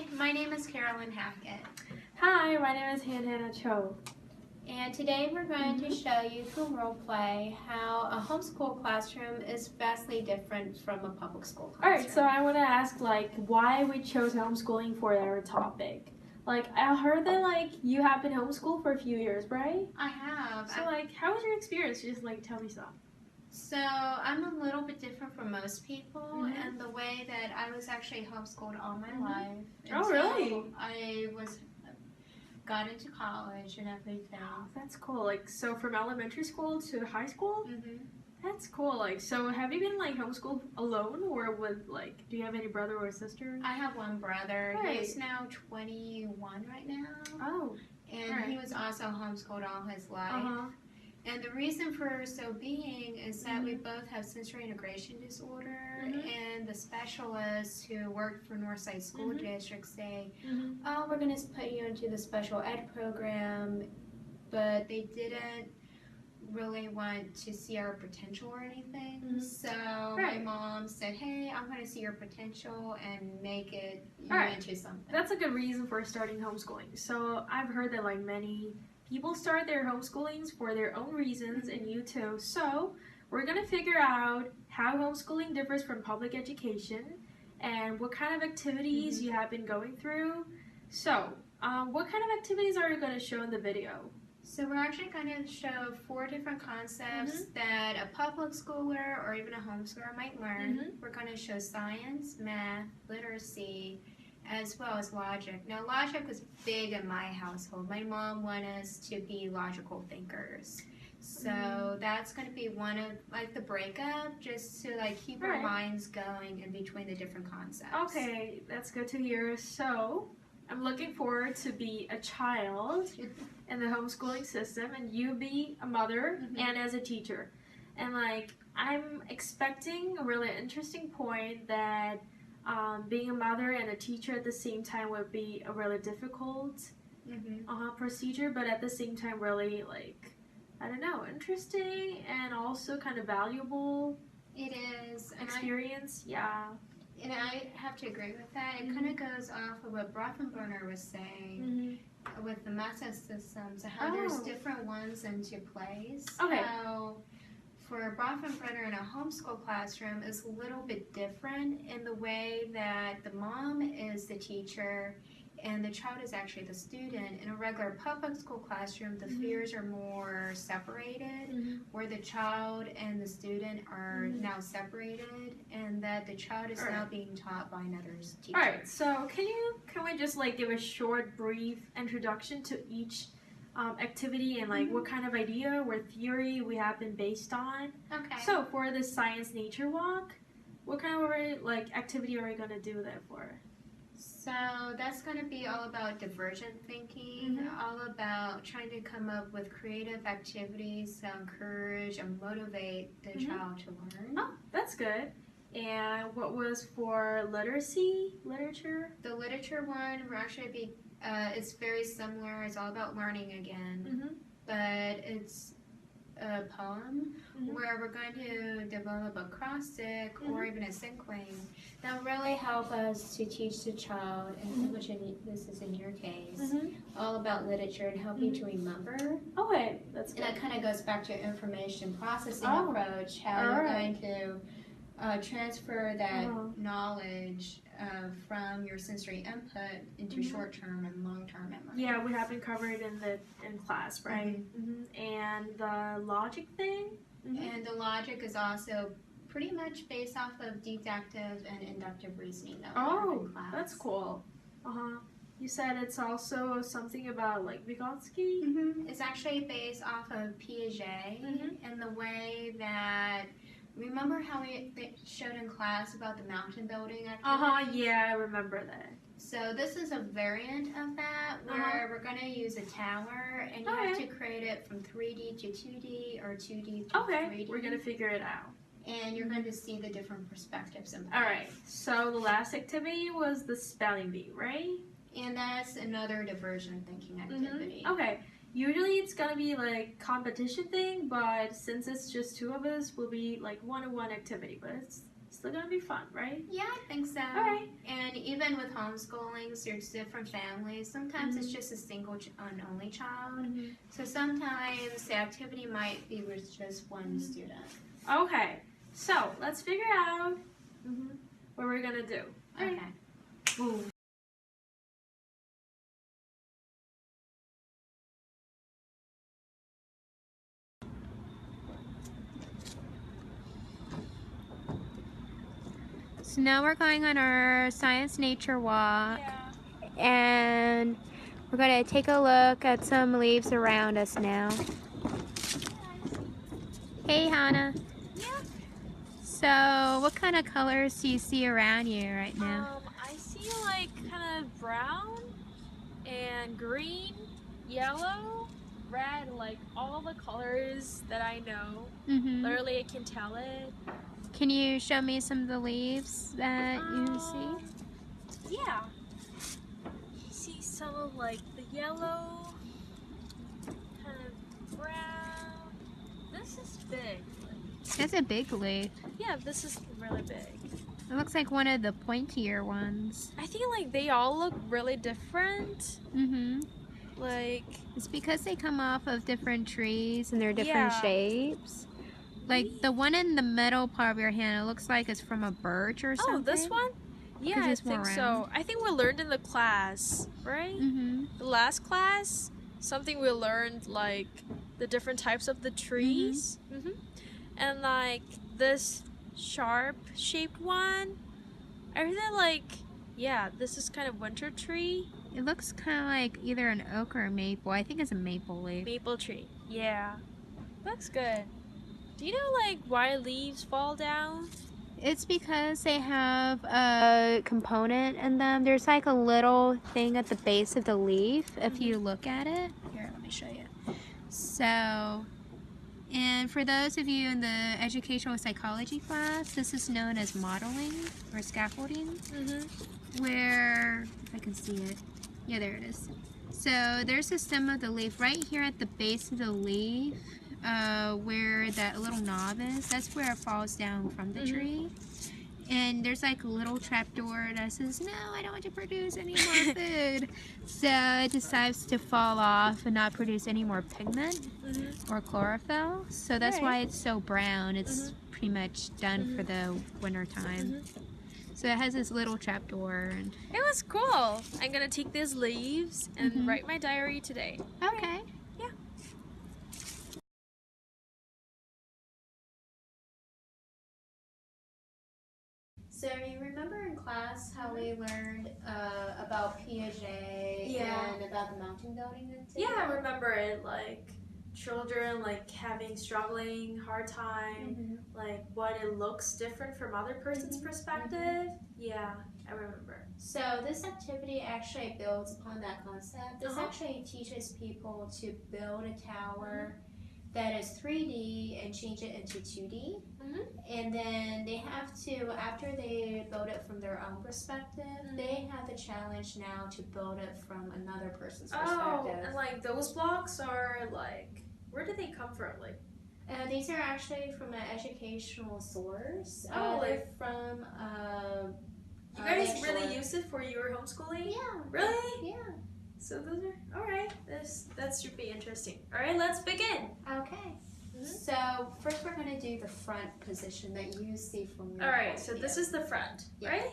Hi, my name is Carolyn Hackett. Hi, my name is Hannah Cho. And today we're going to show you through role play how a homeschool classroom is vastly different from a public school classroom. Alright, so I want to ask why we chose homeschooling for our topic. I heard that you have been homeschooled for a few years, right? I have. So how was your experience? Just tell me some. So I'm a little bit different from most people in the way that I was actually homeschooled all my life. Oh, really? I got into college and everything. Oh, that's cool. So from elementary school to high school? That's cool. So have you been homeschooled alone or with do you have any brother or sister? I have one brother. Right. He's now 21 right now. Oh. And he was also homeschooled all his life. And the reason for so being is that we both have sensory integration disorder, and the specialists who work for Northside School District say, oh, we're going to put you into the special ed program, but they didn't really want to see our potential or anything. So my mom said, hey, I'm going to see your potential and make it into something. That's a good reason for starting homeschooling. So I've heard that many people start their homeschoolings for their own reasons, and you too. So we're going to figure out how homeschooling differs from public education and what kind of activities you have been going through. So what kind of activities are you going to show in the video? So we're actually going to show 4 different concepts that a public schooler or even a homeschooler might learn. We're going to show science, math, literacy, as well as logic. Now, logic was big in my household. My mom wanted us to be logical thinkers. So that's going to be one of the breakup, just to keep our minds going in between the different concepts. Okay, that's good to hear. So I'm looking forward to be a child in the homeschooling system, and you be a mother and as a teacher. And I'm expecting a really interesting point that being a mother and a teacher at the same time would be a really difficult procedure, but at the same time really I don't know, interesting and also kind of valuable. It is. Experience, And I have to agree with that. It kind of goes off of what Brothenbrenner was saying with the method systems, how there's different ones into place. Okay. How for Brothenbrenner in a homeschool classroom is a little bit different in the way that the mom is the teacher and the child is actually the student. In a regular public school classroom, the spheres are more separated, where the child and the student are now separated, and that the child is now being taught by another teacher. Alright, so can we just give a short, brief introduction to each activity and what kind of idea or theory we have been based on? Okay. So for the science nature walk, what kind of activity are we going to do that for? So that's going to be all about divergent thinking, all about trying to come up with creative activities to encourage and motivate the child to learn. Oh, that's good. And what was for literature? The literature one will actually be, it's very similar. It's all about learning again, but it's a poem where we're going to develop a acrostic or even a sequence that will really help us to teach the child, and which this is in your case, all about literature and help you to remember. Okay, that's good. And that kind of goes back to your information processing approach, how you're going to transfer that knowledge from your sensory input into short-term and long-term memory. Yeah, we haven't covered in class, right? And the logic thing? And the logic is also pretty much based off of deductive and inductive reasoning that we learned in class. That's cool. You said it's also something about Vygotsky? It's actually based off of Piaget and the way that, remember how they showed in class about the mountain building activity? Yeah, I remember that. So this is a variant of that where we're going to use a tower, and you have to create it from 3D to 2D or 2D to 3D. We're going to figure it out. And you're going to see the different perspectives in play. Alright, so the last activity was the spelling bee, right? And that's another diversion thinking activity. Okay. Usually it's gonna be competition thing, but since it's just 2 of us, will be one-on-one activity, but it's still gonna be fun, right? Yeah, I think so. All right. And even with homeschooling, there's different families. Sometimes it's just a single and only child. So sometimes the activity might be with just one student. Okay. So let's figure out what we're gonna do. Okay. Ooh. So now we're going on our science nature walk. Yeah. And we're going to take a look at some leaves around us now. Hey, Hannah. Yeah. So what kind of colors do you see around you right now? I see like kind of brown and green, yellow, red, like all the colors that I know. Literally, I can tell it. Can you show me some of the leaves that you see? Yeah. You see some of like the yellow, kind of brown. This is big. That's a big leaf. Yeah, this is really big. It looks like one of the pointier ones. I think like they all look really different. Like it's because they come off of different trees and they're different shapes. Like the one in the middle part of your hand, it looks like it's from a birch or something. Oh, this one? Yeah, I think so. I think we learned in the class, right? The last class, something we learned like the different types of the trees. And like this sharp shaped one, I really like, yeah, this is kind of winter tree. It looks kind of like either an oak or a maple. I think it's a maple leaf. Maple tree, yeah. Looks good. Do you know like why leaves fall down? It's because they have a component in them. There's like a little thing at the base of the leaf if you look at it. Here, let me show you. So, and for those of you in the educational psychology class, this is known as modeling or scaffolding, where, if I can see it, yeah, there it is. So there's the stem of the leaf right here at the base of the leaf, where that little knob is. That's where it falls down from the tree. And there's like a little trapdoor that says, no, I don't want to produce any more food. So it decides to fall off and not produce any more pigment or chlorophyll. So that's why it's so brown. It's pretty much done for the winter time. So it has this little trapdoor. And it was cool. I'm gonna take these leaves and write my diary today. Okay. Yeah. So you remember in class how we learned about Piaget and about the mountain goating? Yeah, I remember it. Like children like having struggling, hard time, like what it looks different from other person's perspective. Yeah, I remember. So this activity actually builds upon that concept. This actually teaches people to build a tower that is 3D and change it into 2D. And then they have to, after they build it from their own perspective, they have the challenge now to build it from another person's perspective. Oh, and like those blocks are like, where do they come from? Like, these are actually from an educational source. Oh, they're from you guys really use it for your homeschooling? Yeah. Really? Yeah. So those are, all right, that should be interesting. All right, let's begin. Okay. So first we're going to do the front position that you see from your All right, so this is the front, right?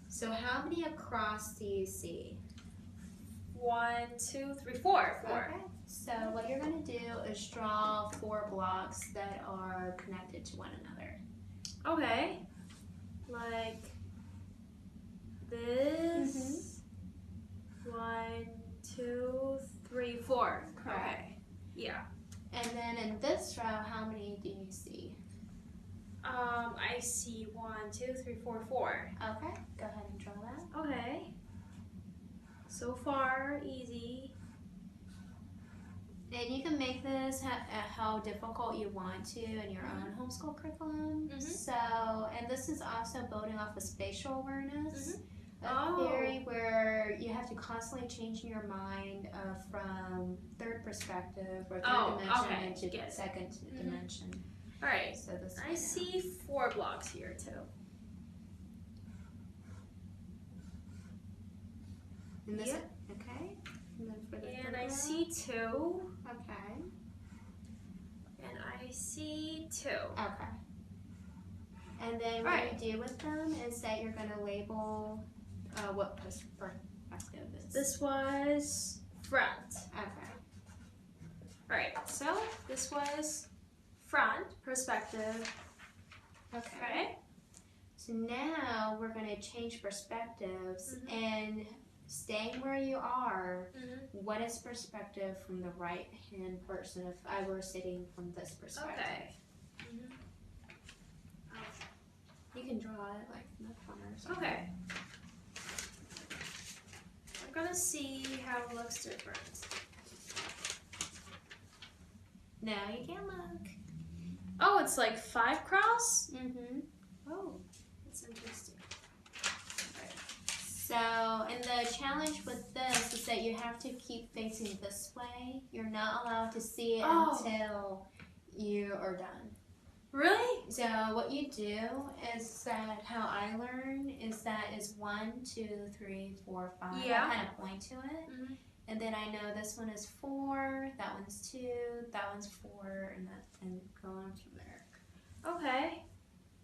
So how many across do you see? 1, 2, 3, 4. Okay. So what you're going to do is draw 4 blocks that are connected to one another. Okay. Like this. 1, 2, 3, 4. Correct. Okay. Yeah. And then in this row, how many do you see? I see 1, 2, 3, 4, 4. Okay, go ahead and draw that. Okay. So far, easy. And you can make this how difficult you want to in your own homeschool curriculum. So, and this is also building off of spatial awareness. A theory where you have to constantly change your mind from third perspective or third dimension into second dimension. Alright, So this I see 4 blocks here too. And this, Yep. okay. And then for the And third I row. see 2. Okay. And I see 2. Okay. And then what you do with them is that you're going to label what perspective is. This was front. Okay. Alright, so this was front, perspective. Okay. So now we're going to change perspectives and staying where you are, what is perspective from the right hand person if I were sitting from this perspective? Okay. You can draw it like in the corners. Okay. I'm gonna see how it looks different. No, you can't look. Oh, it's like 5 cross? Oh, that's interesting. so, and the challenge with this is that you have to keep facing this way. You're not allowed to see it until you are done. Really? So what you do is that how I learn is that is 1, 2, 3, 4, 5. Yeah. I kind of point to it, and then I know this one is 4, that one's 2, that one's 4, and go on from there. Okay.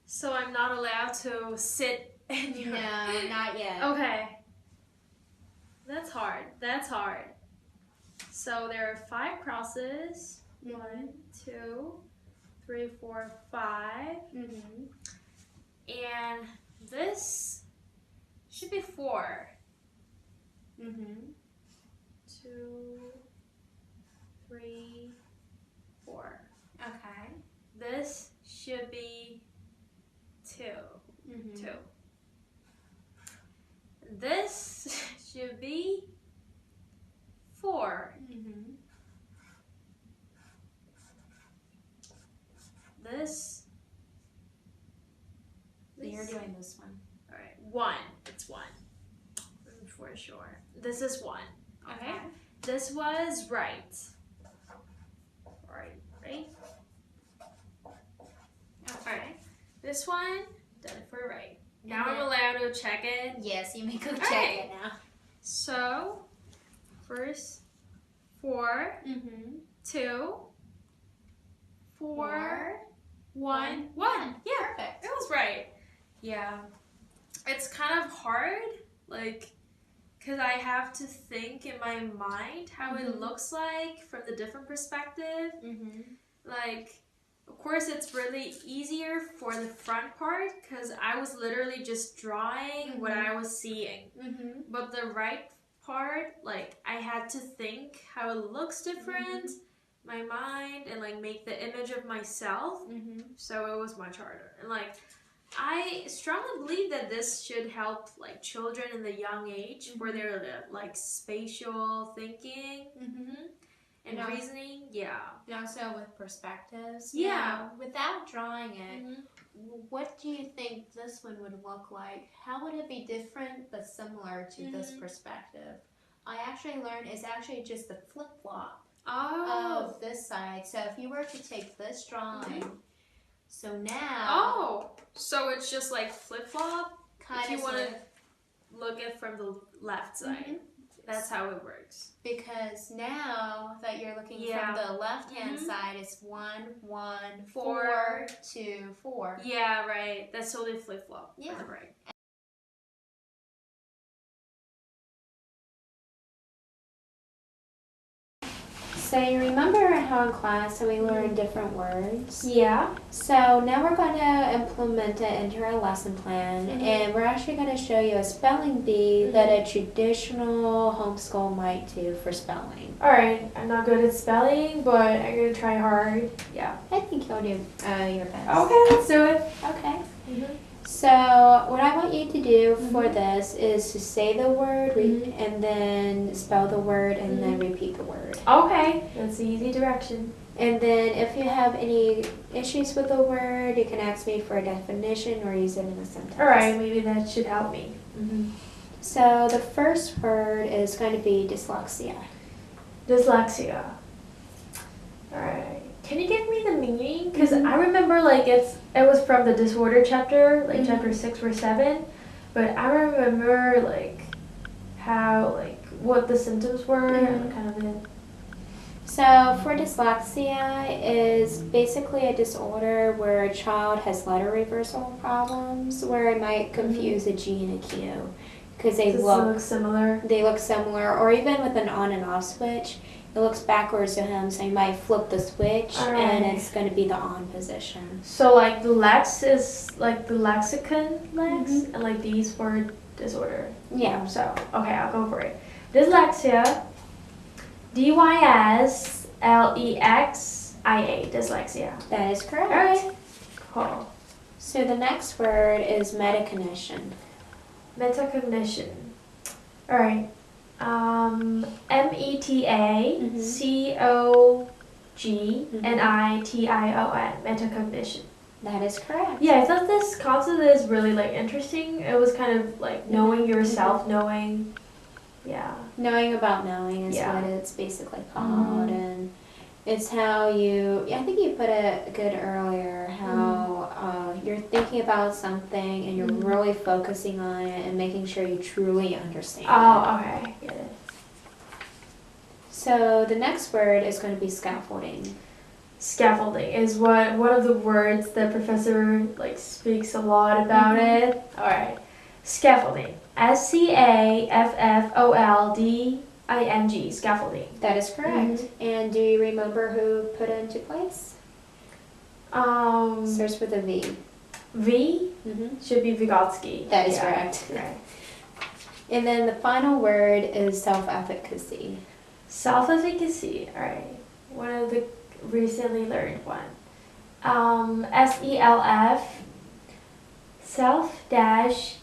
So I'm not allowed to sit in your... No, not yet. Okay. That's hard. That's hard. So there are 5 crosses. 1, 2, 3, 4, 5. And this should be 4. 2, 3, 4. Okay. This should be 2. 2. This should be 4. This. So you're doing this one. Alright, 1. It's 1. For sure. This is 1. Okay? This was right. Right? Alright. This one, done it for right. Now I'm allowed to check it. Yes, you may go check it now. So, first, 4, 2, 4, 1, 1. Yeah, perfect. It was right. Yeah. It's kind of hard, like, because I have to think in my mind how it looks like from the different perspective. Like, of course, it's really easier for the front part because I was literally just drawing what I was seeing. But the right part, like, I had to think how it looks different, my mind, and like make the image of myself. So it was much harder. And like, I strongly believe that this should help like children in the young age for their like spatial thinking and reasoning. And also with perspectives. Yeah. Now, without drawing it, what do you think this one would look like? How would it be different but similar to this perspective? I actually learned it's actually just the flip-flop of this side. So if you were to take this drawing, so now... so it's just like flip-flop? Kind if you of want to look at from the left side. That's how it works. Because now that you're looking from the left-hand side, it's 1, 1, 4, 2, 4. Yeah, right. That's totally flip-flop. Yeah. Right. So you remember how in class we learned different words? Yeah. So now we're going to implement it into our lesson plan, and we're actually going to show you a spelling bee that a traditional homeschool might do for spelling. Alright, I'm not good at spelling, but I'm going to try hard. Yeah. I think you'll do your best. Okay, let's do it. Okay. So what I want you to do for this is to say the word and then spell the word and then repeat the word. Okay, that's the easy direction. And then if you have any issues with the word, you can ask me for a definition or use it in a sentence. Alright, maybe that should help me. So the first word is going to be dyslexia. Dyslexia. Alright. Can you give me the meaning? Because I remember like it was from the disorder chapter, like chapter 6 or 7, but I remember like how like what the symptoms were and kind of it. So for dyslexia is basically a disorder where a child has letter reversal problems, where it might confuse a G and a Q because they look similar. They look similar, or even with an on and off switch, it looks backwards to him. So you might flip the switch, and it's going to be the on position. So like the lex is like the lexicon lex, and like these for disorder. Yeah. So okay, I'll go for it. Dyslexia. D-Y-S-L-E-X-I-A, dyslexia. That is correct. All right. Cool. So the next word is metacognition. Metacognition. All right. M-E-T-A-C-O-G-N-I-T-I-O-N. Metacognition. That is correct. Yeah, I thought this concept is really like interesting. It was kind of like knowing yourself, knowing. Yeah. Knowing about knowing is what it's basically called, and it's how you. I think you put it good earlier. How you're thinking about something and you're really focusing on it and making sure you truly understand. Oh, okay, get it. So the next word is going to be scaffolding. Scaffolding is one of the words that professor like speaks a lot about it. All right, scaffolding. S-C-A-F-F-O-L-D-I-N-G, scaffolding. That is correct. And do you remember who put it into place? Starts with a V. V? Should be Vygotsky. That is correct. Right. And then the final word is self-efficacy. Self-efficacy, all right. One of the recently learned one. S-E-L-F, self-efficacy,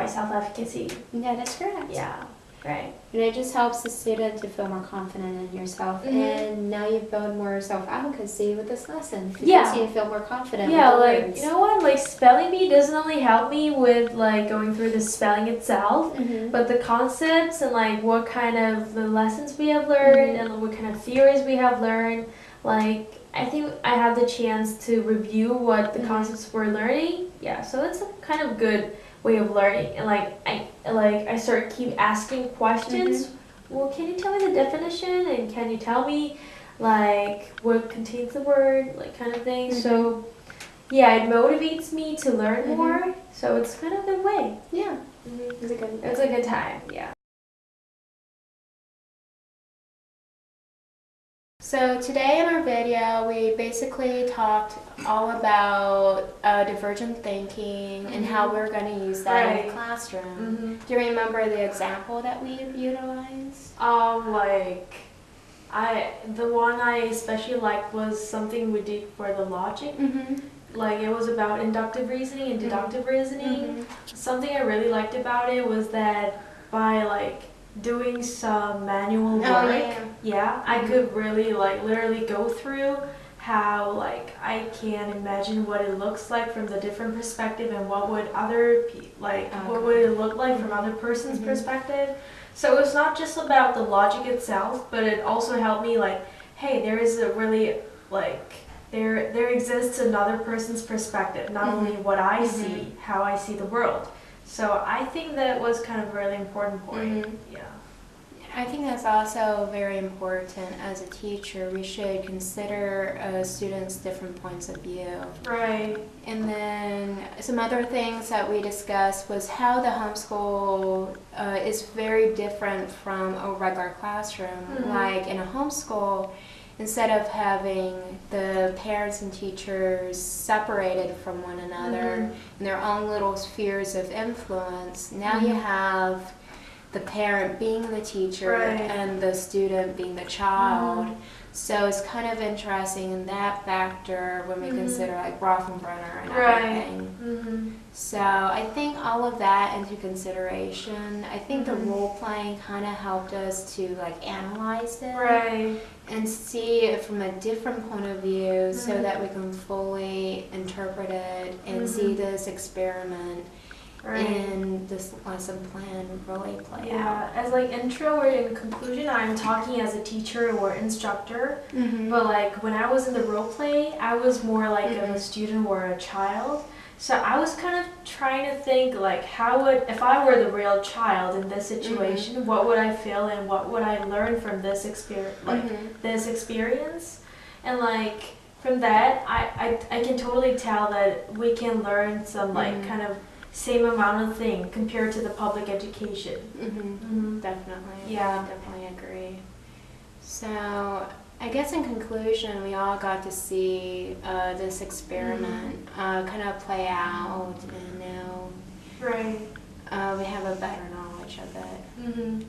self-efficacy. That is correct. Yeah, right. And it just helps the student to feel more confident in yourself. And now you build more self-advocacy with this lesson. It makes you feel more confident with the like, words. you know what? Like, spelling bee doesn't only help me with, like, going through the spelling itself, but the concepts and, like, what kind of the lessons we have learned and what kind of theories we have learned. Like, I think I have the chance to review what the concepts we're learning. Yeah, so it's a kind of good way of learning, and I keep asking questions. Well, can you tell me the definition, and can you tell me like what contains the word, like kind of thing. So yeah, it motivates me to learn more, so it's kind of a good way. Yeah. It's a good time. Yeah. So today in our video, we basically talked all about divergent thinking and how we're going to use that in the classroom. Do you remember the example that we utilized? The one I especially liked was something we did for the logic. Like it was about inductive reasoning and deductive reasoning. Something I really liked about it was that by like doing some manual work, I could really like literally go through how like I can imagine what it looks like from the different perspective and what would what would it look like from other person's perspective. So it's not just about the logic itself, but it also helped me like, hey, there is a really like there exists another person's perspective, not only what I see, how I see the world. So I think that was kind of a really important point. Yeah. I think that's also very important as a teacher. We should consider students' different points of view. Right. And then some other things that we discussed was how the homeschool is very different from a regular classroom. Like in a homeschool, instead of having the parents and teachers separated from one another in their own little spheres of influence, now you have the parent being the teacher and the student being the child. So it's kind of interesting in that factor when we consider like Brofenbrenner and everything. So I think all of that into consideration. I think the role playing kind of helped us to like analyze it and see it from a different point of view so that we can fully interpret it and see this experiment in this lesson plan really play Yeah, out? as like intro or in conclusion, I'm talking as a teacher or instructor. But like when I was in the role play, I was more like of a student or a child. So I was kind of trying to think like how would, if I were the real child in this situation, what would I feel and what would I learn from this experience, this experience, and like from that, I can totally tell that we can learn some like kind of same amount of thing compared to the public education. Definitely. Yeah. I definitely agree. So I guess in conclusion, we all got to see this experiment kind of play out, and now Right. we have a better knowledge of it.